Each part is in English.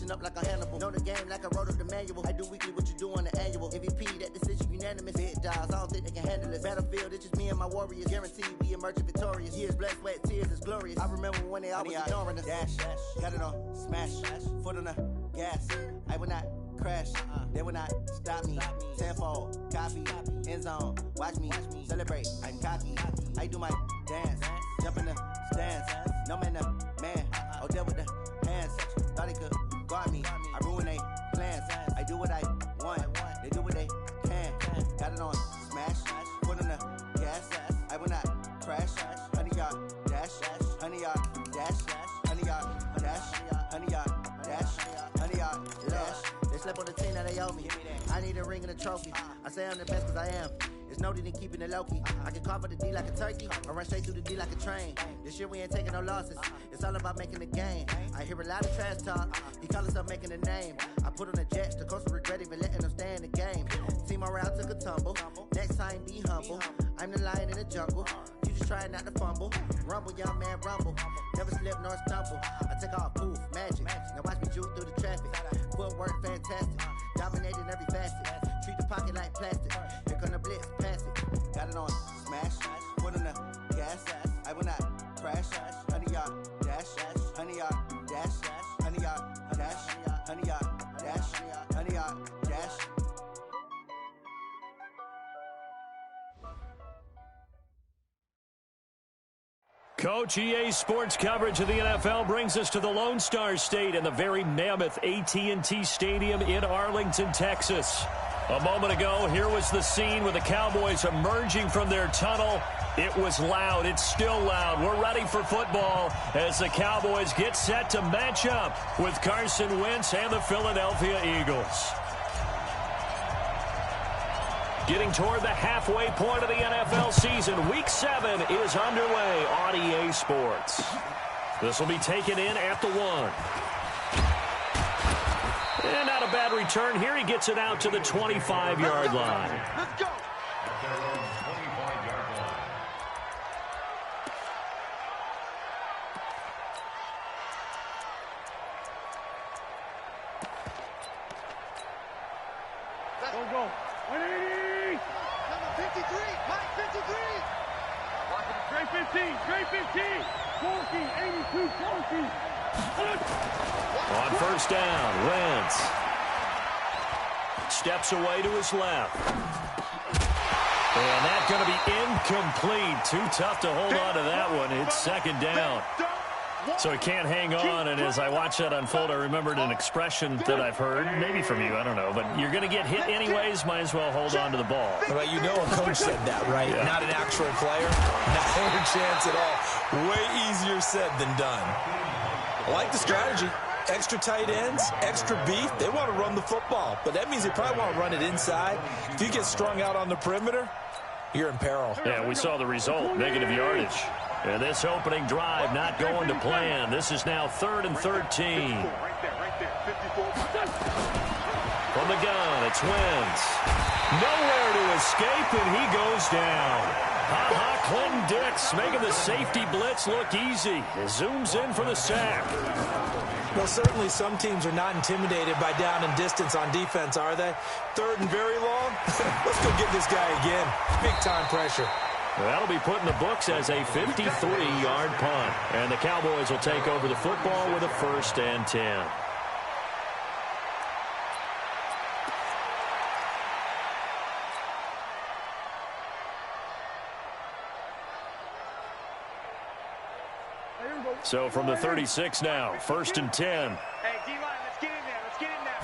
switching up like a Hannibal. Know the game like I wrote up the manual. I do weekly what you do on the annual. MVP, that decision unanimous. Big dogs, I don't think they can handle it. Battlefield, it's just me and my warriors. Guaranteed we emerge victorious. Years, blood, sweat, tears, is glorious. I remember when they always ignoring us. Dash, got it on, smash, foot on the gas. I will not crash, they will not stop me. Tenfold, copy, end zone, watch me celebrate. I'm cocky, I do my dance, jump in the stands. No man, man, Odell with the hands. Thought he could guard me, I ruin they plans. I do what I want, they do what they can. Got it on, smash, foot on the gas. I will not crash, 100-yard dash, 100-yard dash, 100-yard dash, 100-yard dash, 100-yard dash. They slept on the team that they owe me. I need a ring and a trophy. I say I'm the best cause I am. It's noted in keeping it low-key. I can carve up the D like a turkey or run straight through the D like a train. This year we ain't taking no losses. It's all about making the game. I hear a lot of trash talk. He call himself making a name. I put on the Jets. The coach will regret even letting them stay in the game. Team morale took a tumble. Next time be humble. I'm the lion in the jungle. You just try not to fumble. Rumble, young man, rumble. Never slip nor stumble. I take off, poof, magic. Now watch me juke through the traffic. Footwork fantastic. Dominating every facet. Treat the pocket like plastic. Here come the blitz, pass it. Got it on, smash. Put on the gas. I will not crash. 100-yard dash. 100-yard dash. 100-yard dash. 100-yard dash. 100-yard dash. Coach, EA Sports coverage of the NFL brings us to the Lone Star State and the very mammoth AT&T Stadium in Arlington, Texas. A moment ago, here was the scene with the Cowboys emerging from their tunnel. It was loud. It's still loud. We're ready for football as the Cowboys get set to match up with Carson Wentz and the Philadelphia Eagles. Getting toward the halfway point of the NFL season, Week 7 is underway on EA Sports. This will be taken in at the 1. And not a bad return here. He gets it out to the 25-yard line. Let's go. Go. 180. Number 53, Mike 53. Straight 15, straight 15. 40, 82, 40. On first down, Wentz steps away to his left. And that's going to be incomplete. Too tough to hold on to that one. It's second down. So he can't hang on, and as I watch that unfold, I remembered an expression that I've heard, maybe from you, I don't know, but you're going to get hit anyways, might as well hold on to the ball. But you know a coach said that, right? Yeah. Not an actual player. Not a chance at all. Way easier said than done. I like the strategy. Extra tight ends, extra beef. They want to run the football, but that means they probably want to run it inside. If you get strung out on the perimeter, you're in peril. Yeah, we saw the result, negative yardage. And this opening drive not going to plan. This is now 3rd and 13. From the gun, it's Wentz. Nowhere to escape, and he goes down. Clinton Dix making the safety blitz look easy. He zooms in for the sack. Well, certainly some teams are not intimidated by down and distance on defense, are they? 3rd and very long? Let's go get this guy again. Big-time pressure. That'll be put in the books as a 53-yard punt. And the Cowboys will take over the football with a 1st and 10. So from the 36 now, 1st and 10. Hey, D-line, let's get in there. Let's get in there.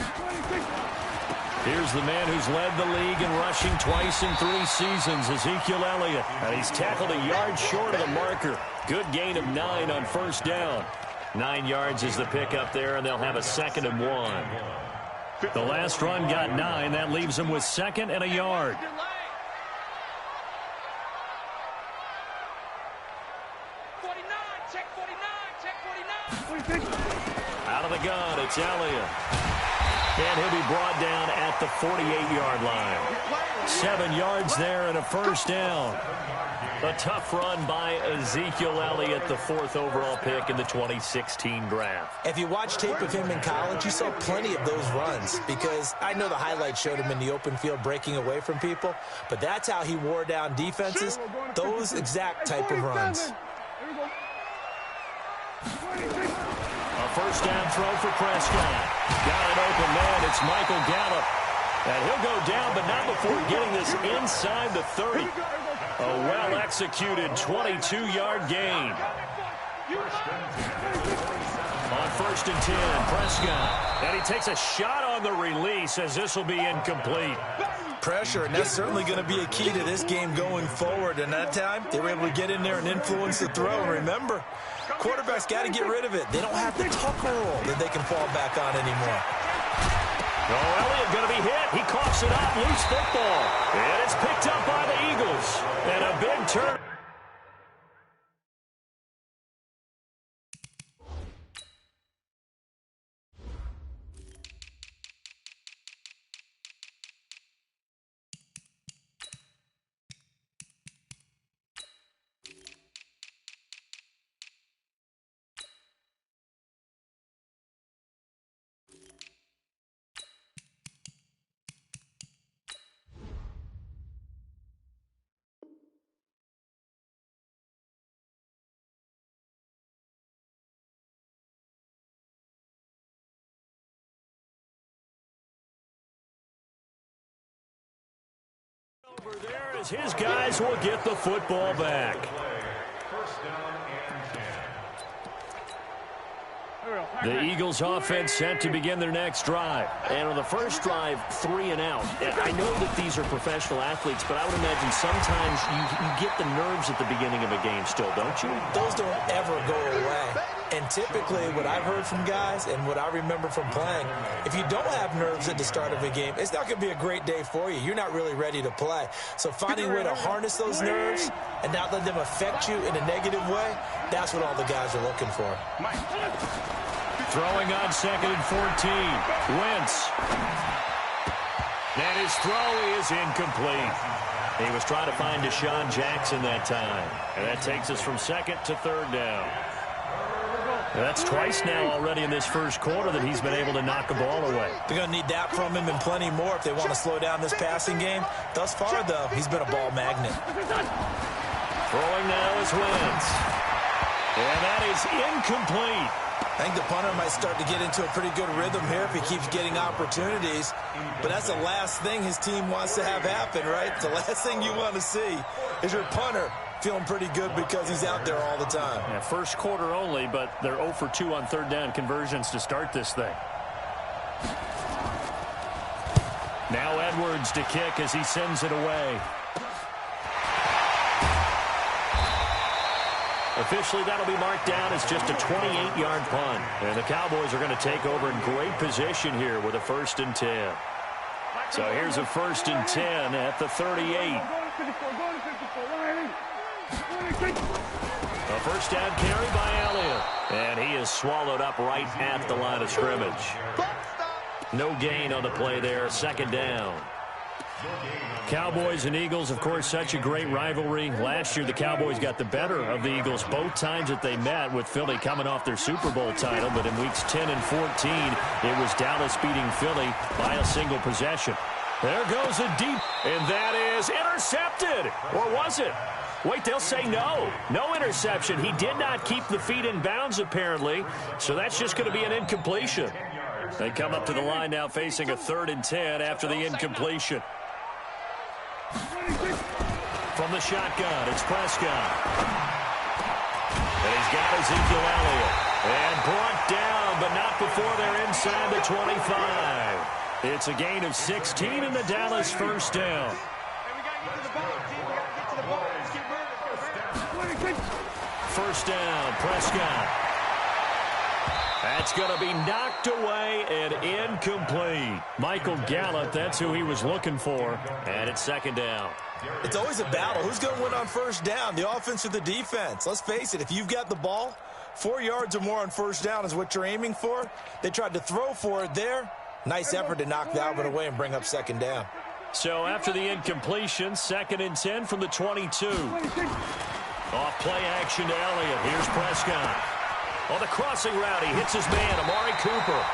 Here's the man who's led the league in rushing twice in 3 seasons, Ezekiel Elliott. And he's tackled a yard short of the marker. Good gain of 9 on first down. 9 yards is the pickup there, and they'll have a 2nd and 1. The last run got 9. That leaves them with 2nd and a yard. Out of the gun, it's Elliott. And he'll be brought down at the 48-yard line. 7 yards there and a 1st down. A tough run by Ezekiel Elliott, the 4th overall pick in the 2016 draft. If you watch tape of him in college, you saw plenty of those runs, because I know the highlights showed him in the open field breaking away from people, but that's how he wore down defenses, those exact type of runs. A first down throw for Prescott. Got an open man. It's Michael Gallup. And he'll go down, but not before getting this inside the 30. A well-executed 22-yard gain. On 1st and 10, Prescott. And he takes a shot on the release as this will be incomplete. Pressure, and that's certainly going to be a key to this game going forward. And that time, they were able to get in there and influence the throw. And remember, quarterbacks got to get rid of it. They don't have the tucker roll that they can fall back on anymore. Oh, Elliott going to be hit. He coughs it up. Loose football. And it's picked up by the Eagles. And a big turn. Over there as his guys will get the football back. The Eagles offense set to begin their next drive. And on the first drive, 3 and out. And I know that these are professional athletes, but I would imagine sometimes you get the nerves at the beginning of a game still, don't you? Those don't ever go away. And typically what I've heard from guys and what I remember from playing, if you don't have nerves at the start of a game, it's not going to be a great day for you. You're not really ready to play. So finding a way to harness those nerves and not let them affect you in a negative way, that's what all the guys are looking for. Throwing on 2nd and 14. Wentz. And his throw is incomplete. He was trying to find Deshaun Jackson that time. And that takes us from 2nd to 3rd down. That's twice now already in this first quarter that he's been able to knock a ball away. They're going to need that from him and plenty more if they want to slow down this passing game. Thus far, though, he's been a ball magnet. Throwing now is Wentz. And that is incomplete. I think the punter might start to get into a pretty good rhythm here if he keeps getting opportunities. But that's the last thing his team wants to have happen, right? The last thing you want to see is your punter feeling pretty good because he's out there all the time. Yeah, first quarter only, but they're 0 for 2 on 3rd down conversions to start this thing. Now Edwards to kick as he sends it away. Officially, that'll be marked down as just a 28-yard punt. And the Cowboys are going to take over in great position here with a 1st and 10. So here's a 1st and 10 at the 38. A first down carry by Elliott. And he is swallowed up right at the line of scrimmage. No gain on the play there. 2nd down. Cowboys and Eagles, of course, such a great rivalry. Last year, the Cowboys got the better of the Eagles both times that they met, with Philly coming off their Super Bowl title. But in weeks 10 and 14, it was Dallas beating Philly by a single possession. There goes a deep, and that is intercepted. Or was it? Wait, they'll say no. No interception. He did not keep the feet in bounds, apparently. So that's just going to be an incompletion. They come up to the line now facing a 3rd and 10 after the incompletion. From the shotgun, it's Prescott. And he's got Ezekiel Elliott. And brought down, but not before they're inside the 25. It's a gain of 16 in the Dallas 1st down. First down, Prescott. That's going to be knocked away and incomplete. Michael Gallup, that's who he was looking for. And it's 2nd down. It's always a battle. Who's going to win on 1st down, the offense or the defense? Let's face it, if you've got the ball, 4 yards or more on 1st down is what you're aiming for. They tried to throw for it there. Nice effort to knock that one away and bring up 2nd down. So after the incompletion, 2nd and 10 from the 22. Off play action to Elliott. Here's Prescott. On the crossing route, he hits his man, Amari Cooper.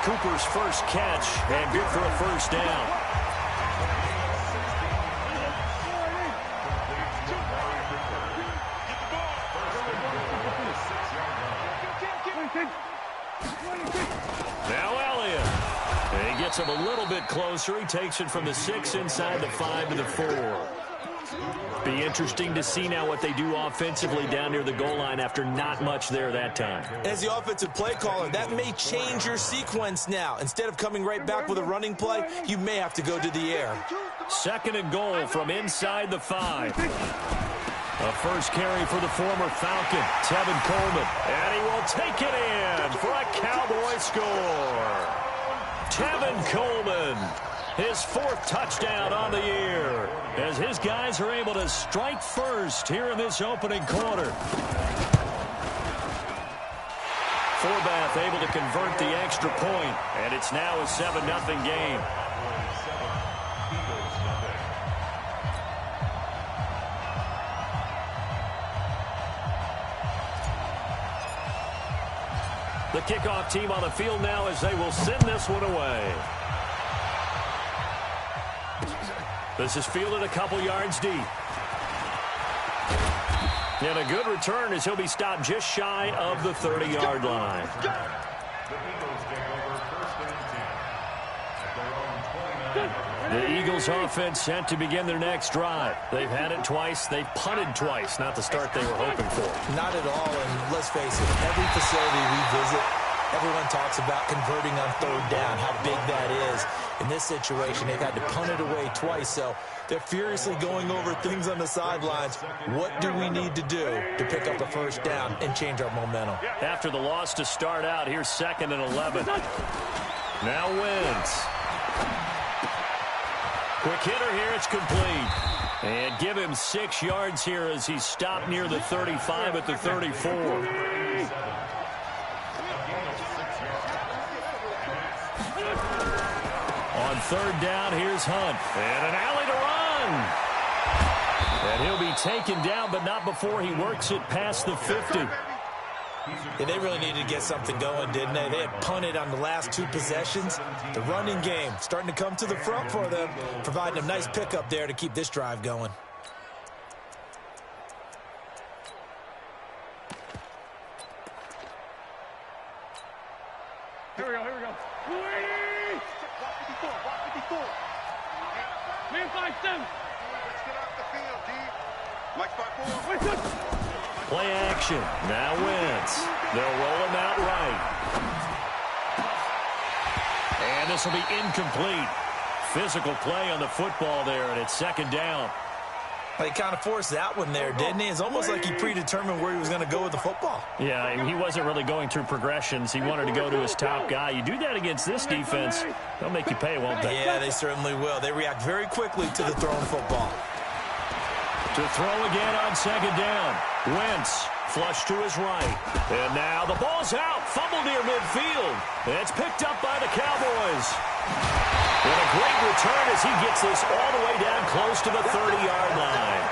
Cooper's first catch, and good for a first down. Now Elliott. He gets him a little bit closer. He takes it from the 6 inside the 5 to the 4. Be interesting to see now what they do offensively down near the goal line after not much there that time. As the offensive play caller, that may change your sequence now. Instead of coming right back with a running play, you may have to go to the air. 2nd and goal from inside the 5. A first carry for the former Falcon, Tevin Coleman. And he will take it in for a Cowboy score. Tevin Coleman, his 4th touchdown on the year, as his guys are able to strike first here in this opening quarter. Forbath able to convert the extra point, and it's now a 7-0 game. The kickoff team on the field now as they will send this one away. This is fielded a couple yards deep. And a good return as he'll be stopped just shy of the 30-yard line. The Eagles offense set to begin their next drive. They've had it twice. They've punted twice. Not the start they were hoping for. Not at all, and let's face it, every facility we visit, everyone talks about converting on 3rd down, how big that is. In this situation, they've had to punt it away twice, so they're furiously going over things on the sidelines. What do we need to do to pick up a first down and change our momentum? After the loss to start out, here's 2nd and 11. Now Wentz. Quick hitter here, it's complete. And give him 6 yards here as he's stopped near the 35 at the 34. On 3rd down, here's Hunt. And an alley to run. And he'll be taken down, but not before he works it past the 50. Yeah, they really needed to get something going, didn't they? They had punted on the last 2 possessions. The running game starting to come to the front for them, providing a nice pickup there to keep this drive going. Here we go, here we go. Walk 54, walk 54. Man 5-7. Let's get off the field, D. Mike 5-4. Play action. Now Wentz. They'll roll him out right. And this will be incomplete. Physical play on the football there, and it's 2nd down. He kind of forced that one there, didn't he? It's almost like he predetermined where he was going to go with the football. Yeah, he wasn't really going through progressions. He wanted to go to his top guy. You do that against this defense, they'll make you pay, won't they? Yeah, they certainly will. They react very quickly to the thrown football. To throw again on 2nd down. Wentz flush to his right. And now the ball's out. Fumble near midfield. It's picked up by the Cowboys. And a great return as he gets this all the way down close to the 30-yard line.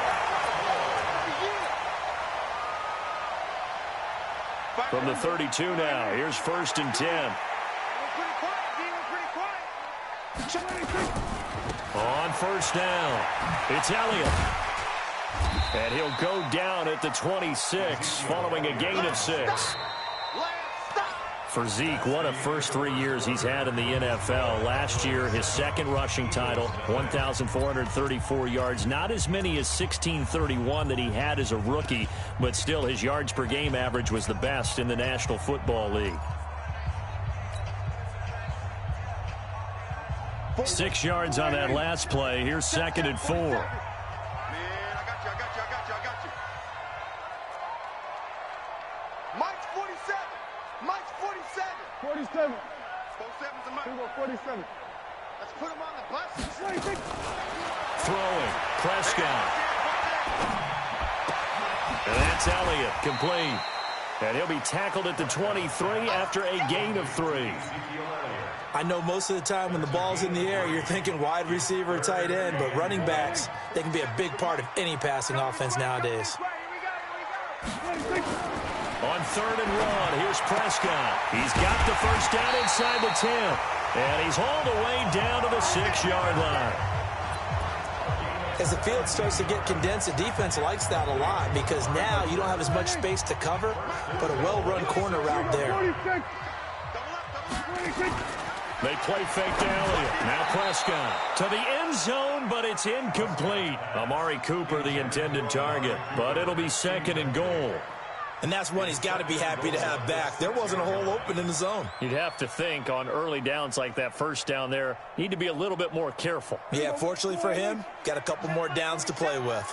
From the 32 now, here's 1st and 10. On 1st down, it's Elliott. And he'll go down at the 26 following a gain of 6. For Zeke, what a first 3 years he's had in the NFL. Last year, his 2nd rushing title, 1,434 yards. Not as many as 1,631 that he had as a rookie, but still his yards per game average was the best in the National Football League. 6 yards on that last play. Here's 2nd and 4. Mike's 47. Mike's 47. 47. 47's a Mike. 47. Let's put him on the bus. Throwing. Prescott. And that's Elliott. Complete. And he'll be tackled at the 23 after a gain of 3. I know most of the time when the ball's in the air, you're thinking wide receiver, tight end, but running backs, they can be a big part of any passing offense nowadays. On 3rd and 1, here's Prescott. He's got the first down inside the 10. And he's hauled away down to the 6-yard line. As the field starts to get condensed, the defense likes that a lot because now you don't have as much space to cover, but a well-run corner route there. They play fake to Elliott. Now Prescott to the end zone, but it's incomplete. Amari Cooper, the intended target, but it'll be 2nd and goal. And that's one he's got to be happy to have back. There wasn't a hole open in the zone. You'd have to think on early downs like that first down there, need to be a little bit more careful. Yeah, fortunately for him, got a couple more downs to play with.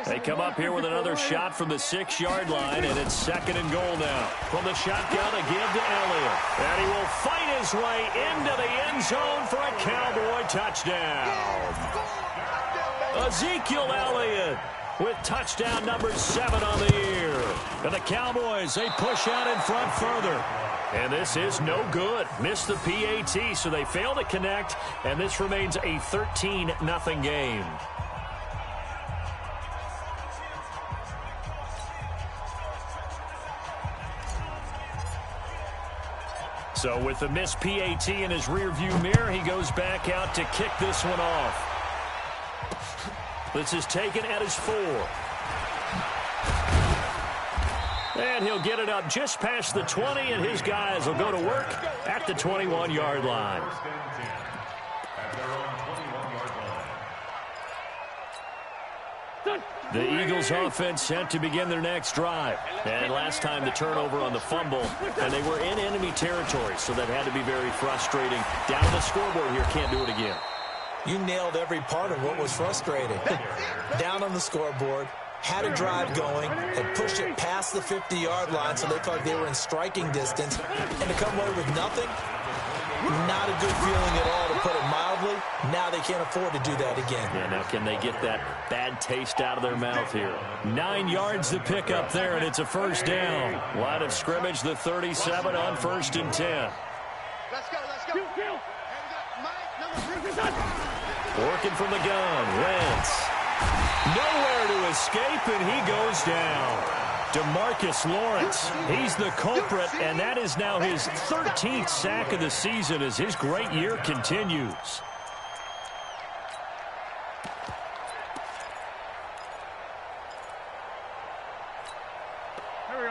They come up here with another shot from the 6-yard line, and it's 2nd and goal now. From the shotgun, a give to Elliott. And he will fight his way into the end zone for a Cowboy touchdown. Ezekiel Elliott with touchdown number 7 on the year. And the Cowboys, they push out in front further. And this is no good. Missed the PAT, so they fail to connect, and this remains a 13-0 game. So with the missed PAT in his rearview mirror, he goes back out to kick this one off. This is taken at his 4. And he'll get it up just past the 20, and his guys will go to work at the 21-yard line. The Eagles offense set to begin their next drive. And last time the turnover on the fumble, and they were in enemy territory, so that had to be very frustrating. Down the scoreboard here, can't do it again. You nailed every part of what was frustrating. Down on the scoreboard, had a drive going, had pushed it past the 50-yard line so they felt like they were in striking distance, and to come away with nothing, not a good feeling at all, to put it mildly. Now they can't afford to do that again. Yeah, now can they get that bad taste out of their mouth here? 9 yards to pick up there, and it's a first down. Line of scrimmage, the 37 on 1st and 10. Let's go, let's go. Working from the gun, Wentz. Nowhere to escape, and he goes down. DeMarcus Lawrence, he's the culprit, and that is now his 13th sack of the season as his great year continues.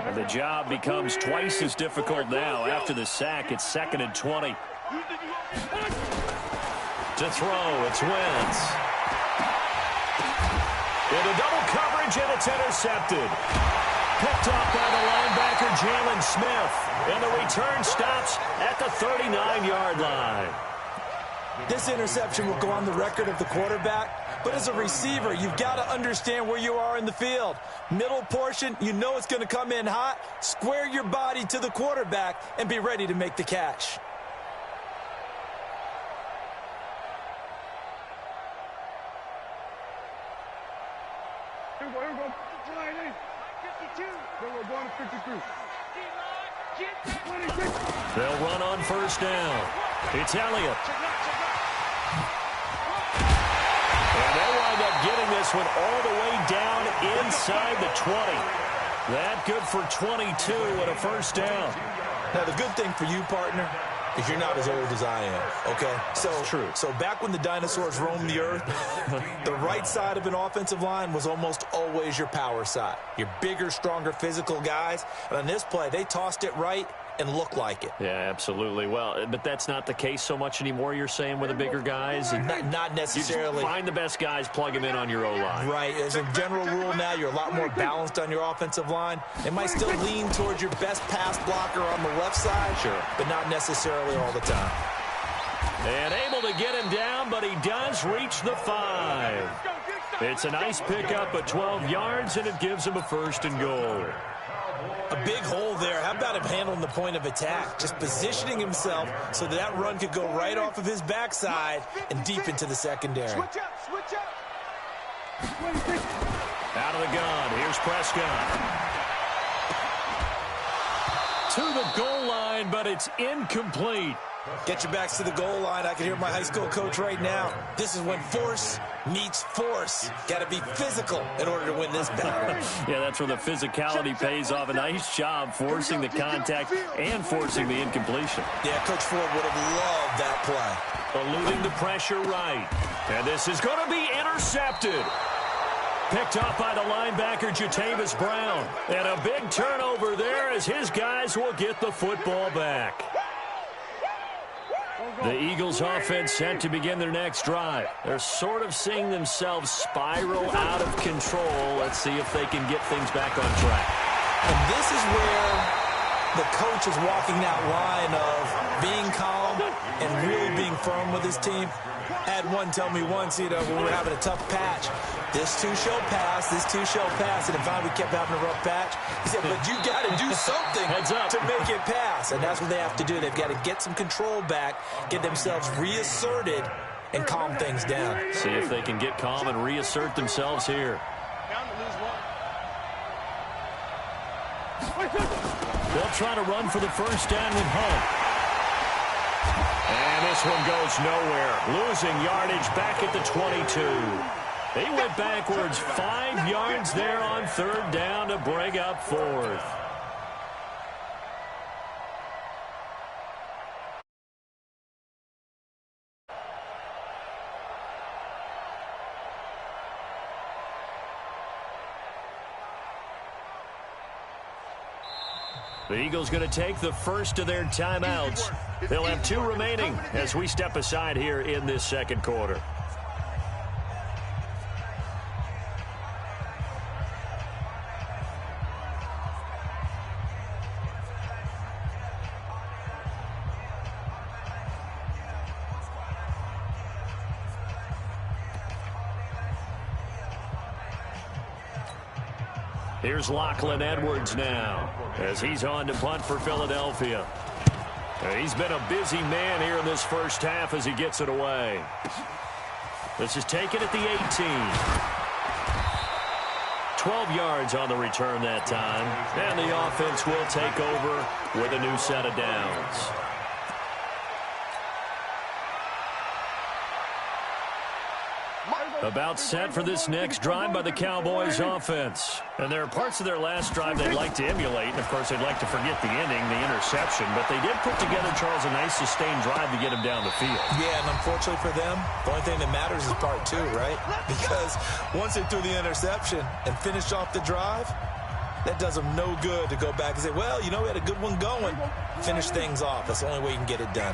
And the job becomes twice as difficult now. After the sack, it's 2nd and 20. To throw, it's Wentz. Into double coverage, and it's intercepted. Picked up by the linebacker, Jalen Smith. And the return stops at the 39-yard line. This interception will go on the record of the quarterback, but as a receiver, you've got to understand where you are in the field. Middle portion, you know it's going to come in hot. Square your body to the quarterback and be ready to make the catch. Here we go. 52. We're going to 53. They'll run on first down. It's Elliott. And they'll wind up getting this one all the way down inside the 20. That good for 22 and a first down. Now, the good thing for you, partner, is you're not as old as I am, okay? So, true. So back when the dinosaurs roamed the earth, the right side of an offensive line was almost always your power side. Your bigger, stronger, physical guys. And on this play, they tossed it right and looked like it. Yeah, absolutely. Well, but that's not the case so much anymore, you're saying, with the bigger guys? Not necessarily. You find the best guys, plug them in on your O-line. Right. As a general rule now, you're a lot more balanced on your offensive line. It might still lean towards your best pass blocker on the left side, sure, but not necessarily all the time. And able to get him down, but he does reach the 5. It's a nice pickup at 12 yards, and it gives him a 1st and goal. A big hole there. How about him handling the point of attack? Just positioning himself so that run could go right off of his backside and deep into the secondary. Switch up, switch up. Out of the gun, here's Prescott. to the goal line, but it's incomplete. Get your backs to the goal line. I can hear my high school coach right now. This is when force meets force. Got to be physical in order to win this battle. Yeah, that's where the physicality pays off. A nice job forcing the contact and forcing the incompletion. Yeah, Coach Ford would have loved that play. Eluding the pressure right. And this is going to be intercepted. Picked up by the linebacker, Jatavis Brown. And a big turnover there as his guys will get the football back. The Eagles offense set to begin their next drive. They're sort of seeing themselves spiral out of control. Let's see if they can get things back on track. And this is where the coach is walking that line of being calm and really being firm with his team. I had one tell me once, when we were having a tough patch, this too shall pass, this too shall pass, and if we kept having a rough patch, he said, but you got to do something to make it pass, and that's what they have to do. They've got to get some control back, get themselves reasserted, and calm things down. See if they can get calm and reassert themselves here. They'll try to run for the first down with Hunt. And this one goes nowhere. Losing yardage back at the 22. He went backwards 5 yards there on third down to bring up fourth. The Eagles going to take the first of their timeouts. They'll have 2 remaining as we step aside here in this second quarter. Here's Lachlan Edwards now as he's on to punt for Philadelphia. He's been a busy man here in this first half as he gets it away. This is taken at the 18. 12 yards on the return that time. And the offense will take over with a new set of downs. About set for this next drive by the Cowboys offense. And there are parts of their last drive they'd like to emulate. And, of course, they'd like to forget the ending, the interception. But they did put together, Charles, a nice sustained drive to get him down the field. Yeah, and unfortunately for them, the only thing that matters is part 2, right? Because once they threw the interception and finished off the drive, that does them no good to go back and say, well, we had a good one going. Finish things off. That's the only way you can get it done.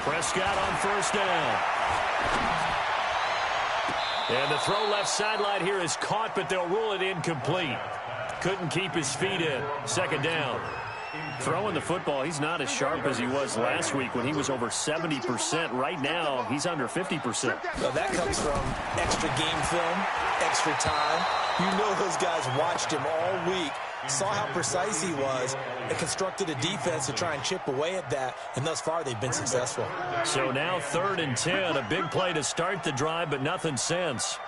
Prescott on first down. And the throw left sideline here is caught, but they'll rule it incomplete. Couldn't keep his feet in. Second down. Throwing the football, he's not as sharp as he was last week when he was over 70%. Right now, he's under 50%. Well, that comes from extra game film, extra time. Those guys watched him all week, saw how precise he was, and constructed a defense to try and chip away at that, and thus far they've been successful. So now 3rd and 10, a big play to start the drive, but nothing since.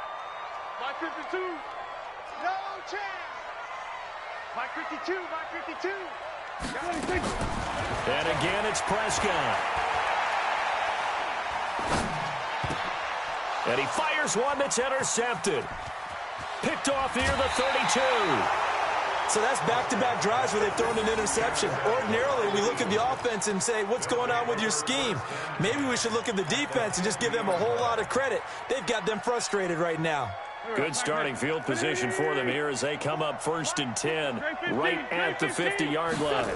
My 52. No chance. My 52. My 52. And again, it's Prescott. And he fires one that's intercepted. Picked off near the 32. So that's back-to-back drives where they've thrown an interception. Ordinarily, we look at the offense and say, what's going on with your scheme? Maybe we should look at the defense and just give them a whole lot of credit. They've got them frustrated right now. Good starting field position for them here as they come up 1st and 10 right at the 50-yard line.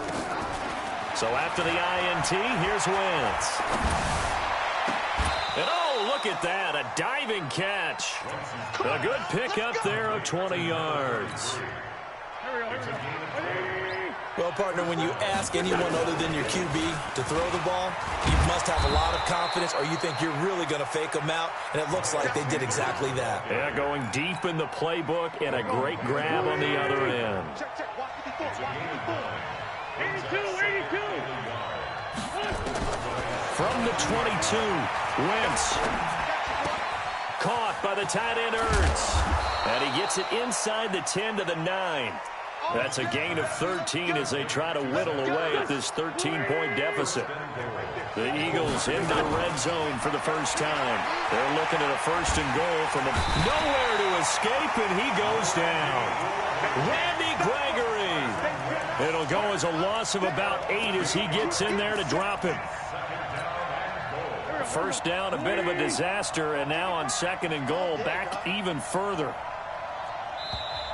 So after the INT, here's Wentz. And oh, look at that, a diving catch. A good pickup there of 20 yards. Well, partner, when you ask anyone other than your QB to throw the ball, you must have a lot of confidence or you think you're really going to fake them out, and it looks like they did exactly that. Yeah, going deep in the playbook and a great grab on the other end. From the 22, Wentz caught by the tight end Ertz. And he gets it inside the 10 to the 9. That's a gain of 13 as they try to whittle away at this 13-point deficit. The Eagles into the red zone for the first time. They're looking at a 1st and goal from nowhere to escape, and he goes down. Randy Gregory. It'll go as a loss of about 8 as he gets in there to drop him. First down, a bit of a disaster, and now on 2nd and goal, back even further.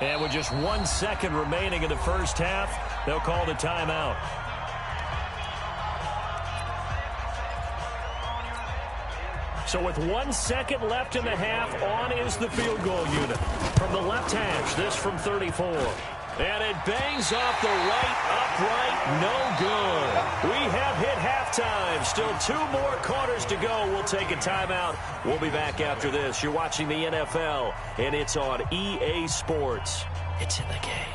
And with just 1 second remaining in the first half, they'll call the timeout. So with 1 second left in the half, on is the field goal unit. From the left hash, this from 34. And it bangs off the right upright, no good. We have hit halftime. Still 2 more quarters to go. We'll take a timeout. We'll be back after this. You're watching the NFL, and it's on EA Sports. It's in the game.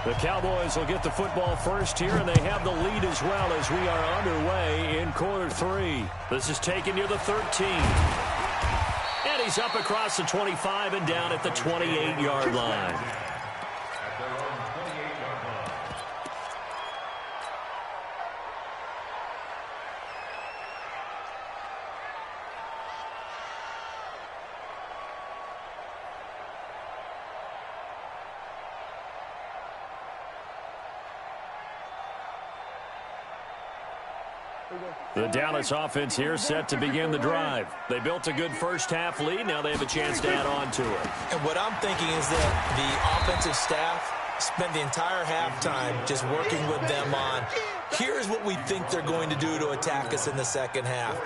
The Cowboys will get the football first here, and they have the lead as well as we are underway in quarter 3. This is taken near the 13. And he's up across the 25 and down at the 28-yard line. The Dallas offense here set to begin the drive. They built a good first-half lead. Now they have a chance to add on to it. And what I'm thinking is that the offensive staff spent the entire halftime just working with them on, here's what we think they're going to do to attack us in the second half.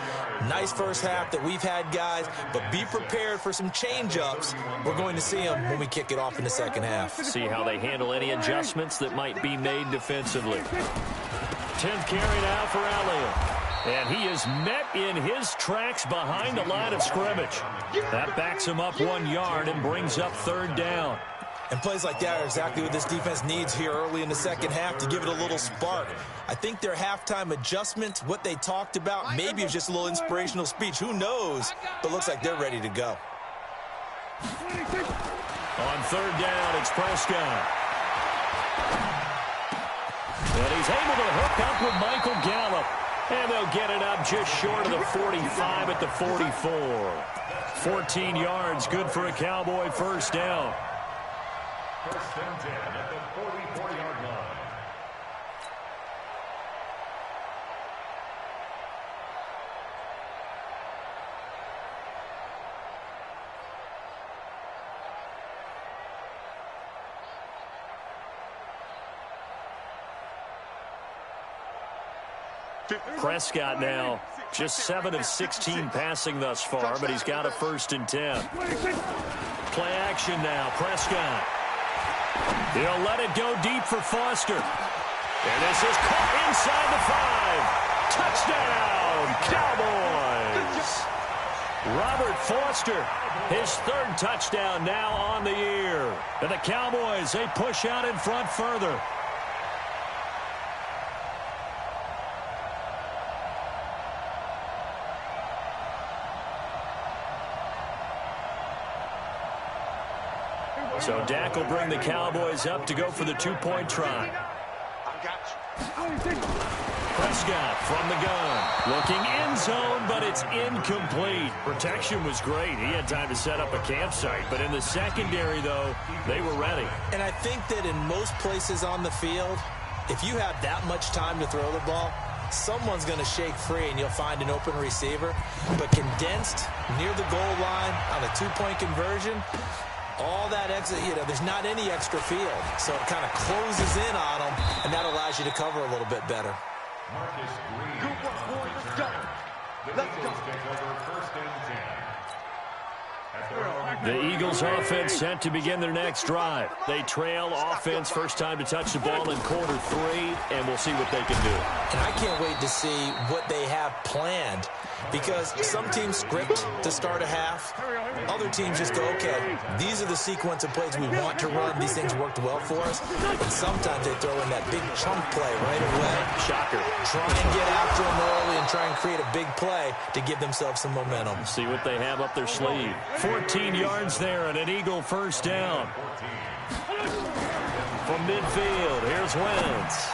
Nice first half that we've had, guys, but be prepared for some change-ups. We're going to see them when we kick it off in the second half. See how they handle any adjustments that might be made defensively. 10th carry now for Elliott. And he is met in his tracks behind the line of scrimmage. That backs him up 1 yard and brings up 3rd down. And plays like that are exactly what this defense needs here early in the second half to give it a little spark. I think their halftime adjustments, what they talked about, maybe it's just a little inspirational speech. Who knows? But looks like they're ready to go. On 3rd down, it's Prescott. And he's able to hook up with Michael Gallup. And they'll get it up just short of the 45 at the 44. 14 yards, good for a Cowboy first down. First and 10 at the 44-yard line. Prescott now just 7 of 16 passing thus far, but he's got a 1st and 10. Play action now, Prescott. He'll let it go deep for Foster. And this is caught inside the 5. Touchdown, Cowboys! Robert Foster, his 3rd touchdown now on the year. And the Cowboys, they push out in front further. So Dak will bring the Cowboys up to go for the 2-point try. Prescott from the gun. Looking end zone, but it's incomplete. Protection was great. He had time to set up a campsite. But in the secondary, though, they were ready. And I think that in most places on the field, if you have that much time to throw the ball, someone's going to shake free and you'll find an open receiver. But condensed near the goal line on a 2-point conversion, all that exit, there's not any extra field. So it kind of closes in on them, and that allows you to cover a little bit better. Marcus Green. Good work, boys. Let's go. The Eagles take over 1st and 10. At their own The Eagles offense set to begin their next drive. They trail offense, first time to touch the ball in quarter 3, and we'll see what they can do. And I can't wait to see what they have planned, because some teams script to start a half. Other teams just go, okay, these are the sequence of plays we want to run. These things worked well for us. And sometimes they throw in that big chunk play right away. Shocker. Try and get after them early and try and create a big play to give themselves some momentum. See what they have up their sleeve. 14 yards there and an Eagle first down. From midfield, here's Wentz.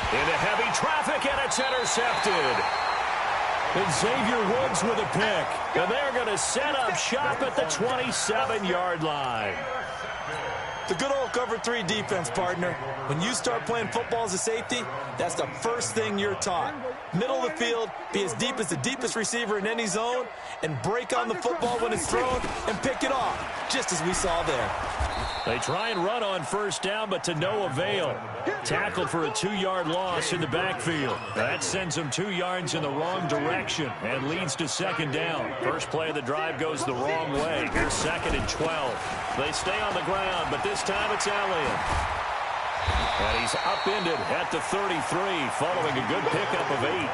Into heavy traffic, and it's intercepted. And Xavier Woods with a pick. And they're going to set up shop at the 27-yard line. The good old cover 3 defense, partner. When you start playing football as a safety, that's the first thing you're taught. Middle of the field, be as deep as the deepest receiver in any zone, and break on the football when it's thrown and pick it off, just as we saw there. They try and run on first down, but to no avail. Tackled for a 2-yard loss in the backfield. That sends them 2 yards in the wrong direction and leads to second down. First play of the drive goes the wrong way. Here's 2nd and 12. They stay on the ground, but this time it's Elliott. And he's upended at the 33, following a good pickup of 8.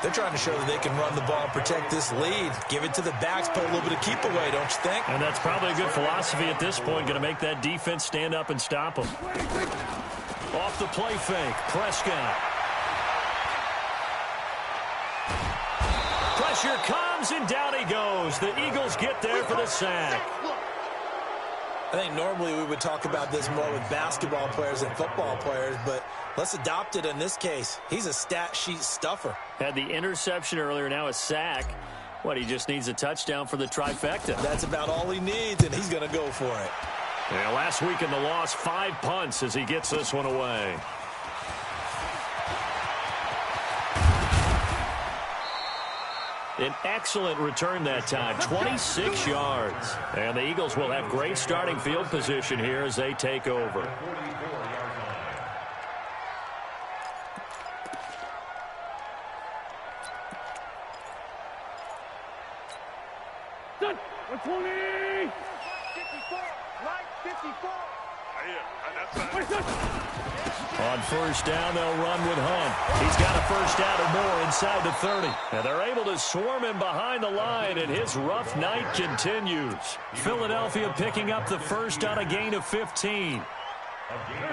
They're trying to show that they can run the ball and protect this lead. Give it to the backs, play a little bit of keep away, don't you think? And that's probably a good philosophy at this point, going to make that defense stand up and stop them. Off the play fake, Prescott. Pressure comes, and down he goes. The Eagles get there for the sack. I think normally we would talk about this more with basketball players and football players, but let's adopt it in this case. He's a stat sheet stuffer. Had the interception earlier, now a sack. What, he just needs a touchdown for the trifecta. That's about all he needs, and he's going to go for it. Yeah, last week in the loss, 5 punts as he gets this one away. An excellent return that time, 26 yards. And the Eagles will have great starting field position here as they take over. Done. 120. 54. Right 54. On first down, they'll run with Hunt. He's got a first down or more inside the 30. And they're able to swarm him behind the line, and his rough night continues. Philadelphia picking up the first on a gain of 15.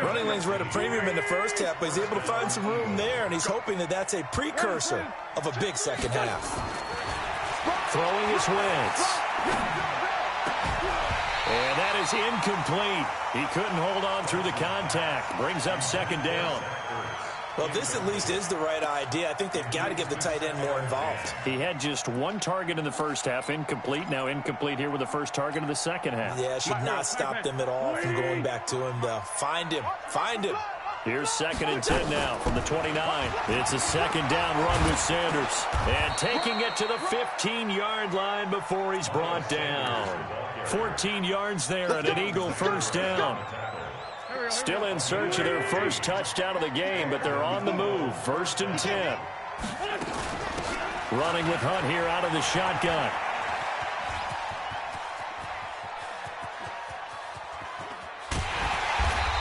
Running lanes were at a premium in the first half, but he's able to find some room there, and he's hoping that that's a precursor of a big second half. Throwing his Wentz. And that is incomplete. He couldn't hold on through the contact. Brings up second down. Well, this at least is the right idea. I think they've got to get the tight end more involved. He had just 1 target in the first half, incomplete. Now incomplete here with the first target of the second half. Yeah, it should not stop them at all from going back to him, though. Find him. Find him. Here's 2nd and 10 now from the 29. It's a second down run with Sanders. And taking it to the 15-yard line before he's brought down. 14 yards there and an Eagle first down. Still in search of their first touchdown of the game, but they're on the move. 1st and 10. Running with Hunt here out of the shotgun.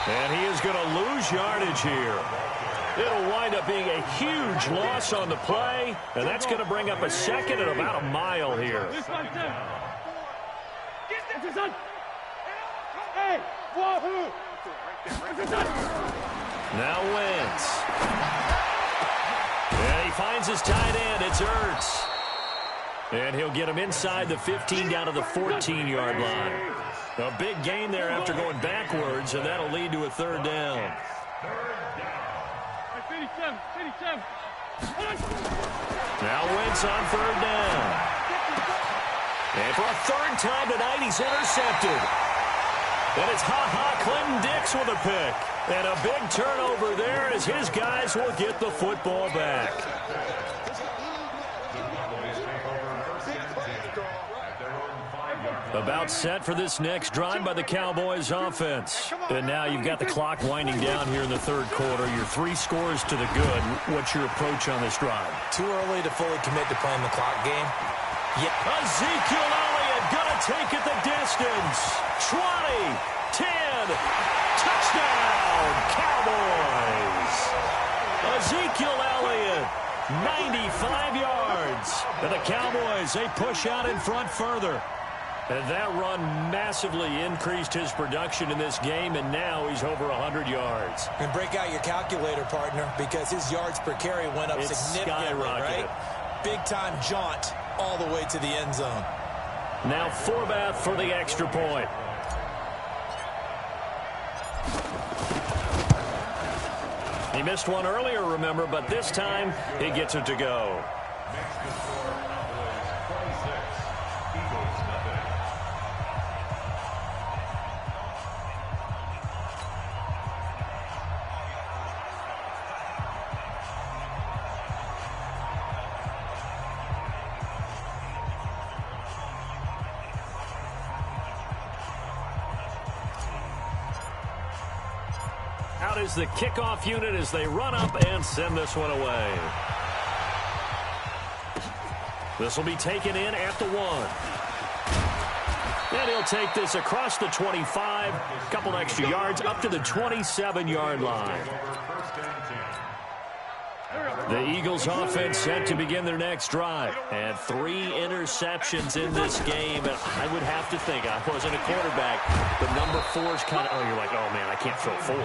And he is going to lose yardage here. It'll wind up being a huge loss on the play, and that's going to bring up a second at about a mile here. Now Wentz. And he finds his tight end. It's Ertz. And he'll get him inside the 15 down to the 14-yard line. A big gain there after going backwards, and that'll lead to a 3rd down. Now Wentz on 3rd down. And for a 3rd time tonight, he's intercepted. And it's Clinton Dix with a pick. And a big turnover there as his guys will get the football back. About set for this next drive by the Cowboys offense. And now you've got the clock winding down here in the 3rd quarter. Your 3 scores to the good. What's your approach on this drive? Too early to fully commit to playing the clock game. Yeah. Ezekiel Elliott yards. 20, 10, touchdown, Cowboys. Ezekiel Elliott, 95 yards. And the Cowboys, they push out in front further. And that run massively increased his production in this game, and now he's over 100 yards. And break out your calculator, partner, because his yards per carry went up significantly, right? Big-time jaunt all the way to the end zone. Now Forbath for the extra point. He missed one earlier, remember, but this time he gets it to go. Out is the kickoff unit as they run up and send this one away. This will be taken in at the 1. And he'll take this across the 25, a couple extra yards up to the 27-yard line. The Eagles offense set to begin their next drive. And 3 interceptions in this game. And I would have to think, I wasn't a quarterback, but number 4 is kind of, oh, you're like, oh, man, I can't throw 4.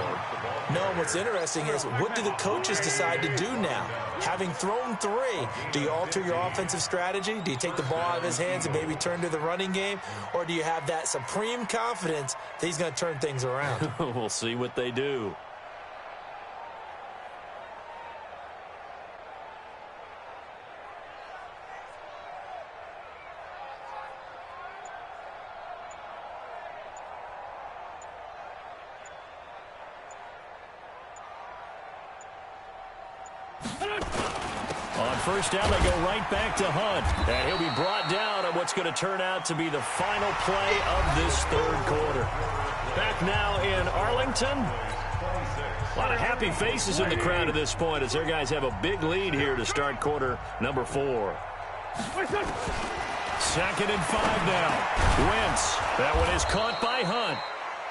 No, what's interesting is what do the coaches decide to do now? Having thrown 3, do you alter your offensive strategy? Do you take the ball out of his hands and maybe turn to the running game? Or do you have that supreme confidence that he's going to turn things around? We'll see what they do. On first down, they go right back to Hunt. And he'll be brought down at what's going to turn out to be the final play of this third quarter. Back now in Arlington. A lot of happy faces in the crowd at this point as their guys have a big lead here to start quarter number 4. 2nd and 5 now. Wentz. That one is caught by Hunt.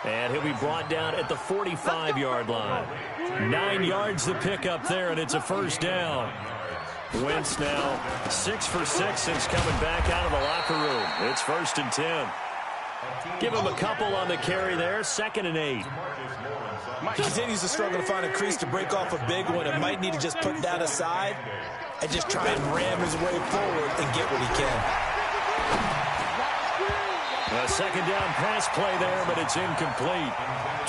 And he'll be brought down at the 45-yard line. 9 yards the pickup there, and it's a first down. Wentz now 6 for 6 since coming back out of the locker room. It's 1st and 10. Give him a couple on the carry there. 2nd and 8. He continues to struggle to find a crease to break off a big one and might need to just put that aside and just try and ram his way forward and get what he can. A 2nd down pass play there, but it's incomplete.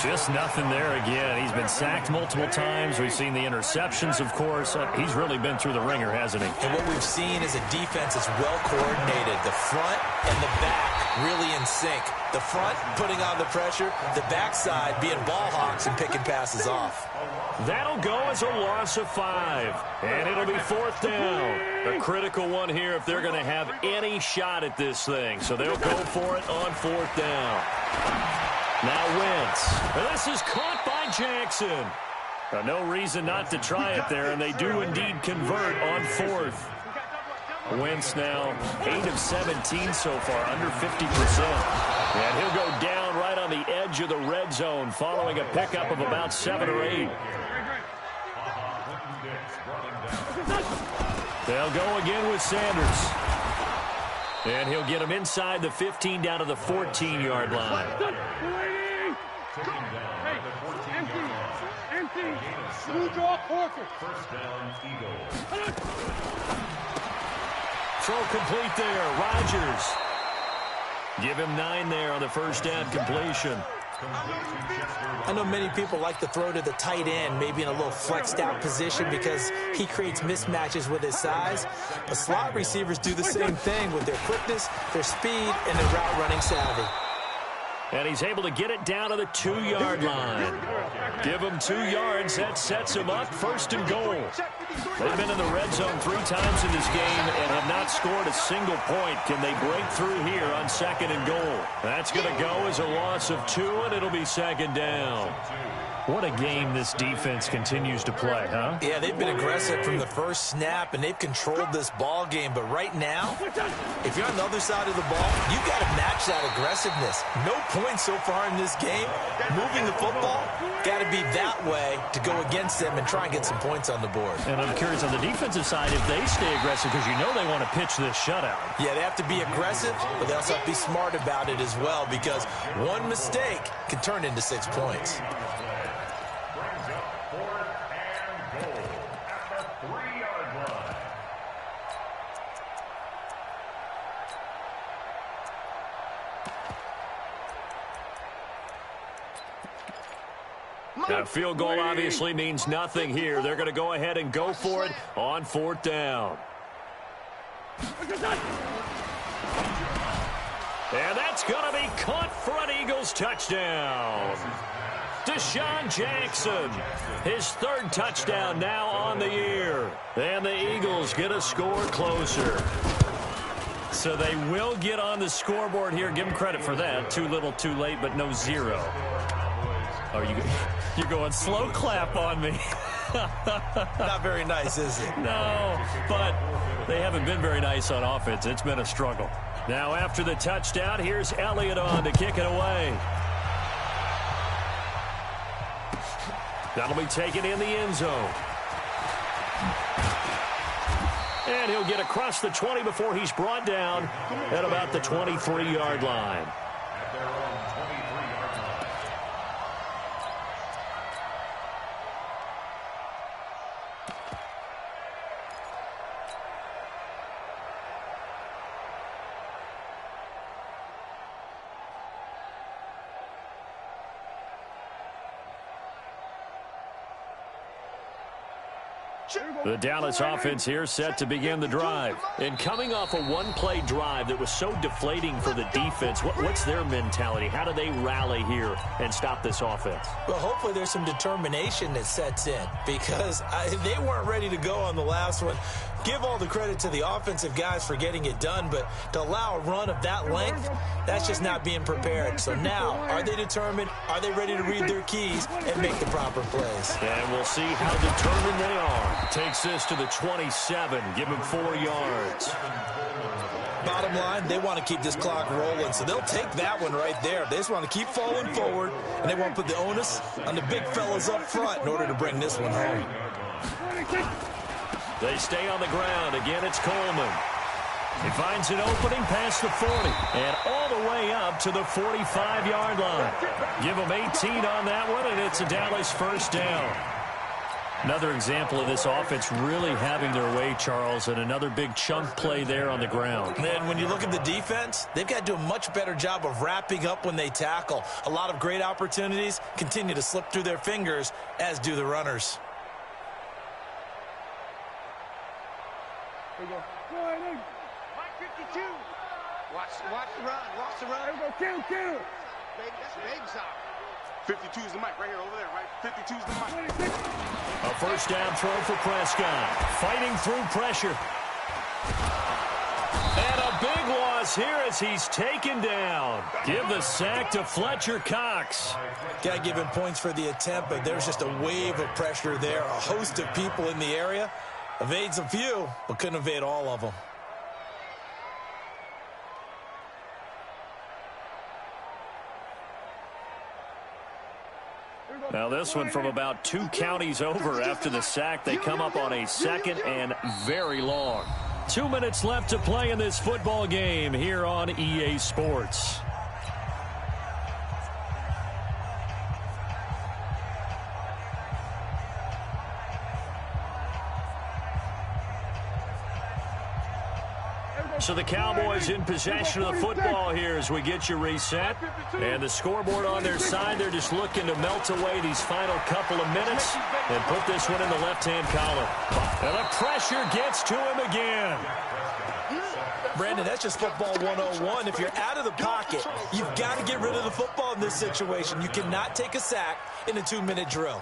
Just nothing there again. He's been sacked multiple times. We've seen the interceptions, of course. He's really been through the ringer, hasn't he? And what we've seen is a defense that's well coordinated. The front and the back really in sync. The front putting on the pressure, the backside being ball hawks and picking passes off. That'll go as a loss of 5. And it'll be 4th down. A critical one here if they're going to have any shot at this thing. So they'll go for it on 4th down. Now Wentz. This is caught by Jackson. No reason not to try it there, and they do indeed convert on 4th. Wentz now 8 of 17 so far, under 50%. And he'll go down right on the edge of the red zone following a pickup of about 7 or 8. They'll go again with Sanders. And he'll get him inside the 15 down to the 14-yard line. Throw complete there. Rodgers. Give him 9 there on the first down completion. I know many people like to throw to the tight end, maybe in a little flexed out position because he creates mismatches with his size. But slot receivers do the same thing with their quickness, their speed, and their route running savvy. And he's able to get it down to the 2-yard line. Give him 2 yards. That sets him up. 1st and goal. They've been in the red zone 3 times in this game and have not scored a single point. Can they break through here on 2nd and goal? That's going to go as a loss of 2, and it'll be 2nd down. What a game this defense continues to play, huh? Yeah, they've been aggressive from the first snap, and they've controlled this ball game. But right now, if you're on the other side of the ball, you've got to match that aggressiveness. No points so far in this game. Moving the football, got to be that way to go against them and try and get some points on the board. And I'm curious on the defensive side if they stay aggressive, because you know they want to pitch this shutout. Yeah, they have to be aggressive, but they also have to be smart about it as well, because one mistake can turn into 6 points. Brings up 4th and goal at the 3-yard line. A field goal obviously means nothing here. They're going to go ahead and go for it on 4th down. And that's going to be caught for an Eagles touchdown. Deshaun Jackson, his 3rd touchdown now on the year. And the Eagles get a score closer. So they will get on the scoreboard here. Give them credit for that. Too little, too late, but no 0. Oh, you're going slow clap on me. Not very nice, is it? No, but they haven't been very nice on offense. It's been a struggle. Now after the touchdown, here's Elliott on to kick it away. That'll be taken in the end zone. And he'll get across the 20 before he's brought down at about the 23-yard line. At their own 23-yard line. The Dallas offense here set to begin the drive. And coming off a one-play drive that was so deflating for the defense, what's their mentality? How do they rally here and stop this offense? Well, hopefully there's some determination that sets in, because they weren't ready to go on the last one. Give all the credit to the offensive guys for getting it done, but to allow a run of that length, that's just not being prepared. So now, are they determined? Are they ready to read their keys and make the proper plays? And we'll see how determined they are. Takes this to the 27. Give him 4 yards. Bottom line, they want to keep this clock rolling, so they'll take that one right there. They just want to keep falling forward, and they want to put the onus on the big fellas up front in order to bring this one home. They stay on the ground. Again, it's Coleman. He finds an opening past the 40 and all the way up to the 45-yard line. Give him 18 on that one, and it's a Dallas first down. Another example of this offense really having their way, Charles, and another big chunk play there on the ground. And when you look at the defense, they've got to do a much better job of wrapping up when they tackle. A lot of great opportunities continue to slip through their fingers, as do the runners. There you go. Go ahead. Mike 52. Watch the run. Watch the run. There you go. Kill. Baby, that's baby side. 52 is the mic right here over there, right? 52 is the mic. A first down throw for Prescott. Fighting through pressure. And a big loss here as he's taken down. Give the sack to Fletcher Cox. Got to give him points for the attempt, but there's just a wave of pressure there. A host of people in the area. Evades a few, but couldn't evade all of them. Now this one from about 2 counties over after the sack. They come up on a 2nd and very long. 2 minutes left to play in this football game here on EA Sports. So the Cowboys in possession of the football here as we get you reset. And the scoreboard on their side, they're just looking to melt away these final couple of minutes and put this one in the left-hand column. And the pressure gets to him again. Brandon, that's just football 101. If you're out of the pocket, you've got to get rid of the football in this situation. You cannot take a sack in a 2-minute drill.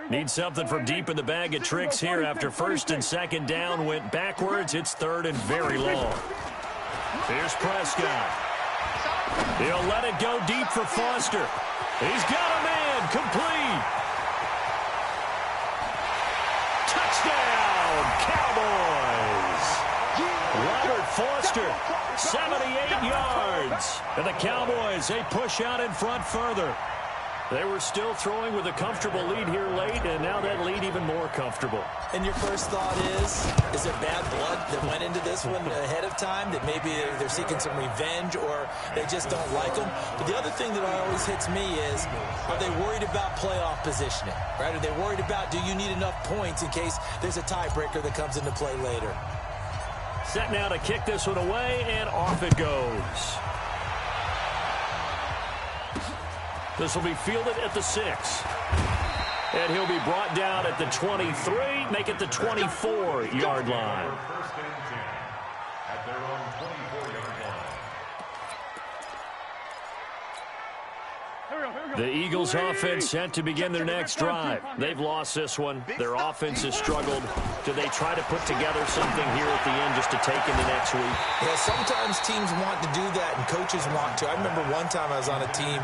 Need something from deep in the bag of tricks here after first and second down went backwards. It's third and very long. Here's Prescott. He'll let it go deep for Foster. He's got a man. Complete. Touchdown, Cowboys. Robert Foster, 78 yards. And the Cowboys, they push out in front further. They were still throwing with a comfortable lead here late, and now that lead even more comfortable. And your first thought is it bad blood that went into this one ahead of time, that maybe they're seeking some revenge or they just don't like them? But the other thing that always hits me is, are they worried about playoff positioning, right? Are they worried about, do you need enough points in case there's a tiebreaker that comes into play later? Set now to kick this one away, and off it goes. This will be fielded at the 6. And he'll be brought down at the 23, make it the 24-yard line. First and 10 at their own 24-yard line. The Eagles offense set to begin their next drive. They've lost this one. Their offense has struggled. Do they try to put together something here at the end just to take into next week? Yeah, sometimes teams want to do that and coaches want to. I remember one time I was on a team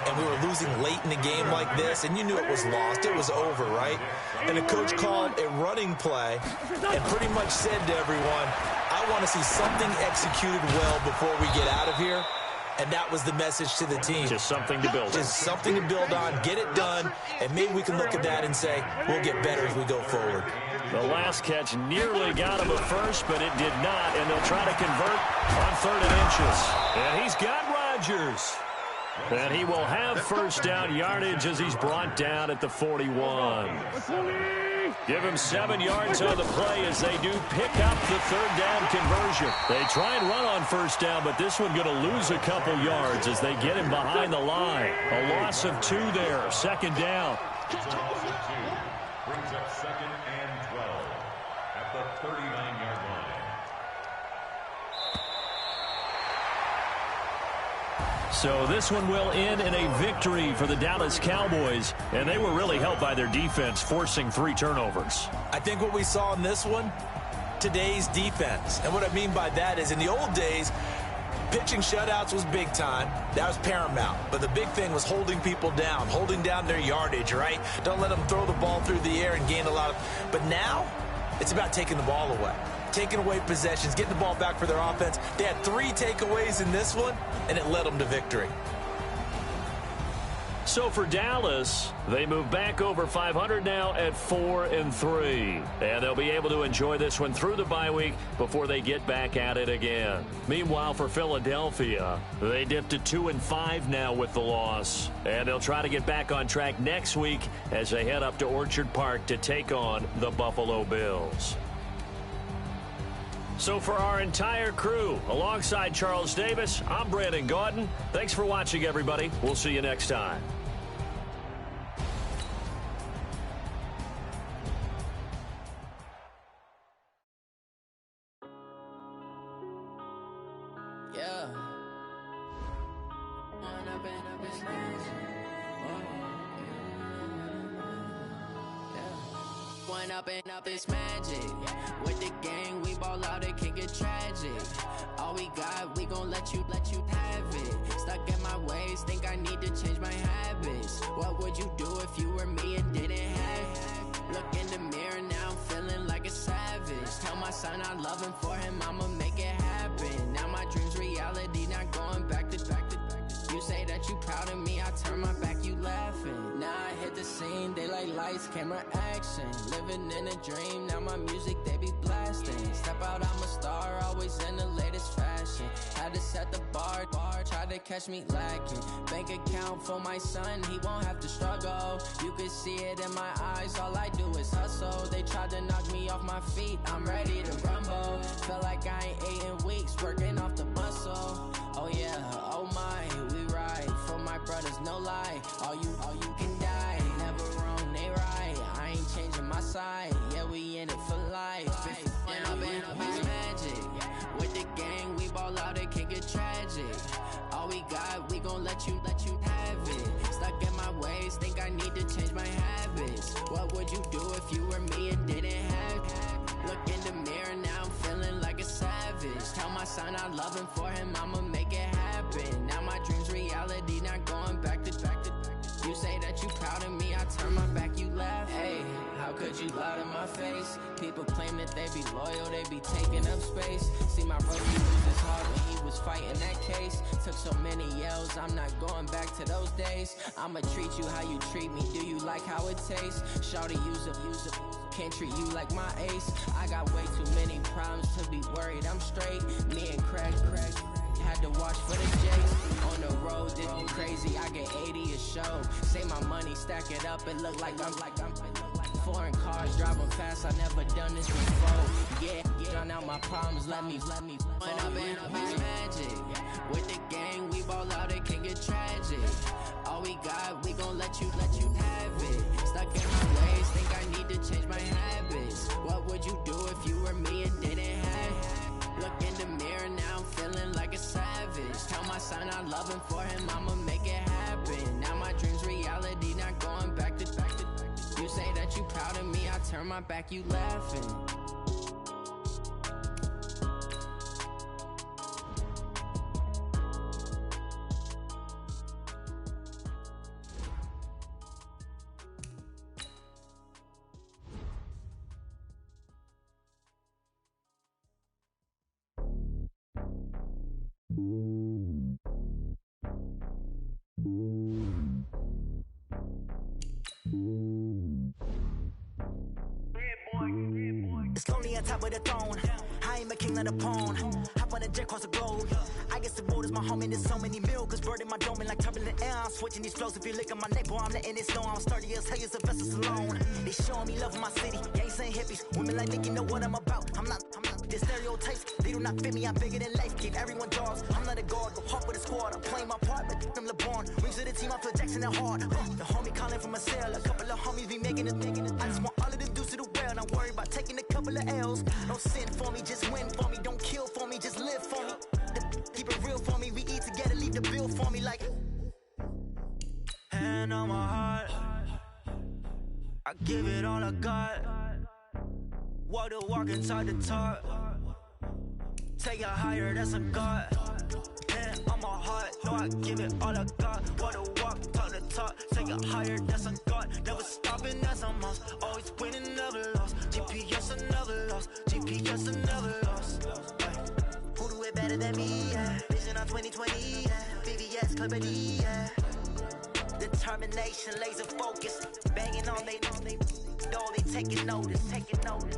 and we were losing late in a game like this, and you knew it was lost. It was over, right? And the coach called a running play and pretty much said to everyone, I want to see something executed well before we get out of here. And that was the message to the team. Just something to build on. Just something to build on, get it done, and maybe we can look at that and say, we'll get better as we go forward. The last catch nearly got him at first, but it did not, and they'll try to convert on 3rd and inches. And he's got Rodgers. And he will have first down yardage as he's brought down at the 41. Give him 7 yards on the play as they do pick up the 3rd down conversion. They try and run on first down, but this one going to lose a couple yards as they get him behind the line. A loss of 2 there, 2nd down. Brings up 2nd and 12 at the 39-yard line. So this one will end in a victory for the Dallas Cowboys, and they were really helped by their defense, forcing 3 turnovers. I think what we saw in this one, today's defense. And what I mean by that is in the old days, pitching shutouts was big time. That was paramount. But the big thing was holding people down, holding down their yardage, right? Don't let them throw the ball through the air and gain a lot of... But now, it's about taking the ball away. Taking away possessions, getting the ball back for their offense. They had 3 takeaways in this one, and it led them to victory. So for Dallas, they move back over 500 now at 4-3. And they'll be able to enjoy this one through the bye week before they get back at it again. Meanwhile, for Philadelphia, they dipped to 2-5 now with the loss. And they'll try to get back on track next week as they head up to Orchard Park to take on the Buffalo Bills. So for our entire crew, alongside Charles Davis, I'm Brandon Gaudin. Thanks for watching, everybody. We'll see you next time. Yeah. One up and up is magic. With the gang, we ball out, it can get tragic. All we got, we gon' let you have it. Stuck in my ways, think I need to change my habits. What would you do if you were me and didn't have it? Look in the mirror, now I'm feeling like a savage. Tell my son I love him, for him I'ma make it happen. Now my dream's reality, not going back to back. You say that you proud of me, I turn my back, you laughing. Now I hit the scene, they like lights, camera, action. Living in a dream, now my music, they be blasting. Step out, I'm a star, always in the latest fashion. Had to set the bar, try to catch me lacking. Bank account for my son, he won't have to struggle. You can see it in my eyes, all I do is hustle. They tried to knock me off my feet, I'm ready to rumble. Felt like I ain't ate in weeks, working off the muscle. Oh yeah, oh my, we ride for my brothers, no lie. All you can die, never wrong, they right. I ain't changing my side, yeah, we in it for life. And up is magic. With the gang, we ball out, it can get tragic. All we got, we gon' let you have it. Stuck in my ways, think I need to change my habits. What would you do if you were me and didn't have it? Look in the mirror, now I'm feeling like a savage. Tell my son I love him, for him I'ma make it happen. Now my dream's reality, not going back to. You say that you proud of me, I turn my back, you laugh. Hey, how could you lie to my face? People claim that they be loyal, they be taking up space. See my brother lose his heart when he was fighting that case. Took so many yells, I'm not going back to those days. I'ma treat you how you treat me, do you like how it tastes? Shawty, use up, can't treat you like my ace. I got way too many problems to be worried, I'm straight. Me and Craig had to watch for the J's. On the road, this be crazy, I get 80 a show. Say my money, stack it up, it look like I'm foreign cars, driving fast, I never done this before. Yeah, drown out my problems, let me When I've been up is magic. With the gang, we ball out, it can get tragic. All we got, we gon' let you have it. Stuck in my ways, think I need to change my habits. What would you do if you were me and didn't have it? Look in the mirror, now I'm feeling like a savage. Tell my son I love him, for him I'ma make it happen. Now my dream's reality, not going back to. You say that you proud of me, I turn my back, you laughing. It's lonely on top of the throne. I am a king, not a pawn. Hop on a jet across the globe. I guess the world is my home and there's so many milkers bird in my dome and like turbulent air. I'm switching these flows. If you look at my neck, boy, I'm letting it snow. I'm sturdy as hell as a vessel alone. They showing me love in my city. Gangs and hippies. Women like Nicki know what I'm about. I'm not the stereotypes. They do not fit me. I'm bigger than life. Give everyone dogs. I'm not a guard. Go hard with a squad. I'm playing my part, but them LeBron. Rings to the team. I feel Jackson and hard. The homie calling from a cell. A couple of homies be making it. I just want all of them dudes to do well. Not worry about taking a couple of L's. Don't sin for me, just win for me. Don't kill for me, just live for me. Keep it real for me. We eat together, leave the bill for me like. Hand on my heart, I give it all I got. Walk the walk inside the talk. Take it higher, that's a God. Hand on my heart, no, I give it all I got. Walk the walk, talk the talk. Take it higher, that's a God. Never stopping, that's a must. Always winning, never lost. GPS, I never lost. GPS, I never lost. Who do it better than me? Yeah. Vision on 2020. Yeah. VVS, Clarity. Yeah. Determination, laser focus. Banging on they know they taking notice. Taking notice.